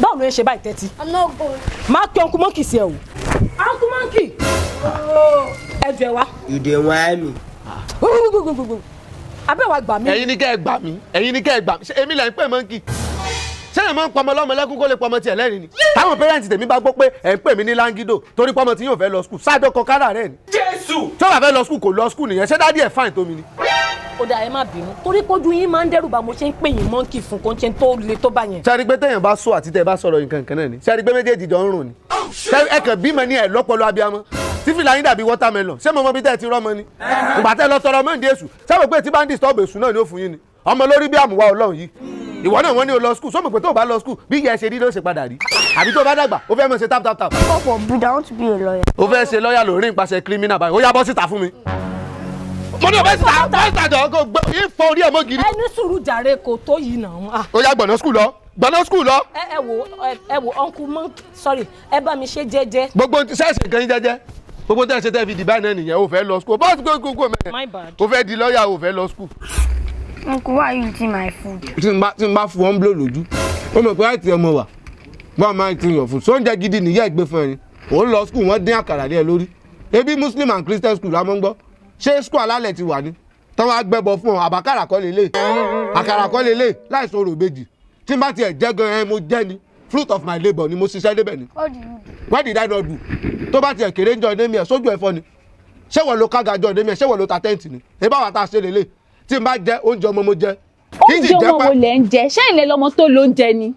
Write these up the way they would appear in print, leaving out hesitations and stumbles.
báwo ló ń ṣe báyìí tẹ́tí. I'm not going. máa kí Uncle Monkey sí ẹ o. Uncle Monkey. ẹ jẹ wá. You dey whine me. abẹ́ wa gbà mí. ẹ̀yin ni kẹ́ ẹ gbà mí ẹ̀yin ni kẹ́ ẹ gbà mí èmi là ń pè Monkey ṣé ẹ̀ máa ń pọmọ lọ́mọ lẹ́kún kó lè pọmọ tiẹ̀ lẹ́rìn ni táwọn pẹ́rẹ́ǹtì tèmi bá gbọ́ pé ẹ̀ ń pè mí ní Langido torí pọmọ tí yóò fẹ́ lọ skul ṣáàjọ kọ kára rẹ̀ ni. Jésù. tí wọ́n bá fẹ́ lọ skul kò lọ skul nìyẹn ṣé dádì ẹ̀ fáìn tó mi ni. ó dà ẹ má bínú torí pójú yín máa ń dẹ́rù bá mo ṣe ń pè yín Monkey fún kó ń ṣe tó le tó bá yẹn. ṣé a rí pé téèyàn bá sọ àti tẹ́ bá sọ̀rọ̀ nǹkan kan náà ni ṣé a rí pé méjèèjì jọ ń rùn ni ṣé ẹ kàn bímọ ní ẹ lọ́pọlọ abiyamọ tí fìlà yín dàbí watermelon ṣé mo mọ bí tẹ́ ẹ ti rọ́mọ ni ìgbà tẹ́ lọ tọrọ mọ́ǹdé èṣù sábà pé tí bá ń disturb èṣù náà ni ó fún yín ni ọmọ lórí bí àmúwá Ọlọ́run yìí ìwọ náà wọ́n ní o lọ skul sọ́mọ̀ pé tó o bá lọ skul bí ìyá ẹ ṣe rí ló ṣe padà rí àbí tó o bá dàgbà o fẹ́ mọ̀ ṣe tap tap tap. Papa, but I want to be a lawyer. o fẹ́ ṣe lọ́ọ̀yà lórí ìpàṣẹ criminal báyìí ó yá bọ́ síta fún mi. mo ní o fẹ́ síta bọ́ síta jọ kó gbọ́ ìfọ orí ẹ̀ mọ́ gidi. ẹ ní sùúrù jàre kò tó yìí náà. ó yá gbọ̀nà skul lọ gbọ̀nà skul lọ. ẹ wo Uncle Monkey sorry ẹ bá mi ṣe jẹ́jẹ́. gbogbo sẹ́ẹ̀sì kan yín jẹ́jẹ́ gbogbo tẹ́ ẹ ṣe tẹ́ fi dìbà náà nìyẹn o fẹ́ lọ skul bọ́ọ̀sì kókó My mẹ́rin bad. o fẹ́ di lọ́ọ̀yà o fẹ́ lọ skul. Uncle, why are you eating my food? tí n bá fún wọn blow lójú ó mọ̀ pé àìtí ọmọ wà bọ́ọ̀ máa ń tún yàn fún sóúnjẹ gidi nìyá ìgbé fún ẹni òun lọ skul wọ́n dín àkàrà lé ẹ lórí ebi Muslim and Christian school la mọ́ ń gbọ́ ṣé skul alálẹ̀ ti wà ní tọ́wọ́ agbẹ́bọ fún ọ àbákàrà kọ́ lélẹ̀ àkàrà kọ́ lélẹ̀ láì sọ̀rọ̀ ìbejì tí n bá tiẹ̀ jẹ́ gan-an mo jẹ́ ni fruit of my labour ni mo ṣiṣẹ́ débẹ̀ ni. What did you do? What did I not do? tó bá tiẹ̀ kéré ń jọ ọdẹ mi ẹ̀ sójú ẹ̀fọ́ ni ṣé wọ́n lo kága jọ ọdẹ mi ẹ̀ ṣé wọ́n lo ta tẹ́ǹtì ni ebá wa ta ṣe lélẹ̀ tí n bá jẹ oúnjẹ ọmọ mo jẹ. oúnjẹ ọmọ wo lẹ ń jẹ ṣé ilé lọmọ tó ló ń jẹ ni.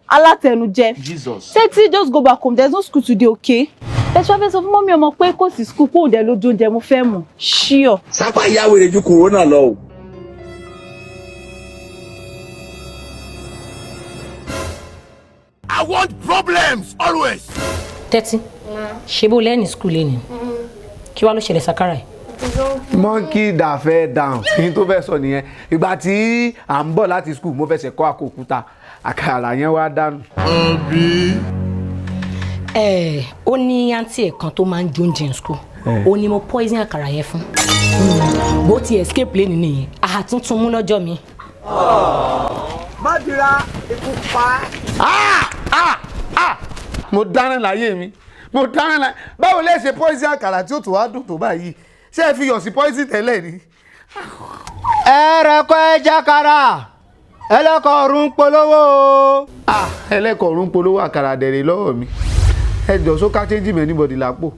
alátẹnujẹ. Jesus. Tẹ́tí just go back home there is no school today okay. ẹ ṣọ́ fẹ́ sọ fún mọ́mí ọmọ pé kò sí school kó òun dẹ lójú oúnjẹ mo fẹ́ mọ̀ ṣíọ. Sápá ìyá wèrè ju corona lọ o. I want problems always. Tẹ́tí ṣe bó lẹ́ni skul lẹ́ni kí wàá ló ṣẹlẹ̀ sakara ẹ̀. Monkey dà fẹ́ dáhùn kí n tó fẹ́ sọ nìyẹn ìgbà tí à ń bọ̀ láti skul mo fẹsẹ̀ kọ́ àkókúta àkàrà yẹn wá dànù. ó ní àǹtí ẹ̀ kan tó máa ń jóúnjẹ skul ó ní mo poison àkàrà yẹn fún bó ti escape lẹ́nu nìyẹn àtúntún mú lọ́jọ́ mi. Má dira ikú pa. Mo dáná láyé mi mo dáná láyé báwo lè ṣe poison àkàrà tí ó tó wá dùn tó báyìí ṣé ẹ fi yọ̀ sí poison tẹ́lẹ̀ ni. ẹ̀rẹ̀kọ́ ẹja kara ẹlẹ́kọ̀ọ́ ọ̀run polówó. ẹlẹ́kọ̀ọ́ ọ̀run polówó àkàrà dẹ̀rẹ̀ lọ́wọ́ mi ẹ jọ sókà change mi anybody lápò.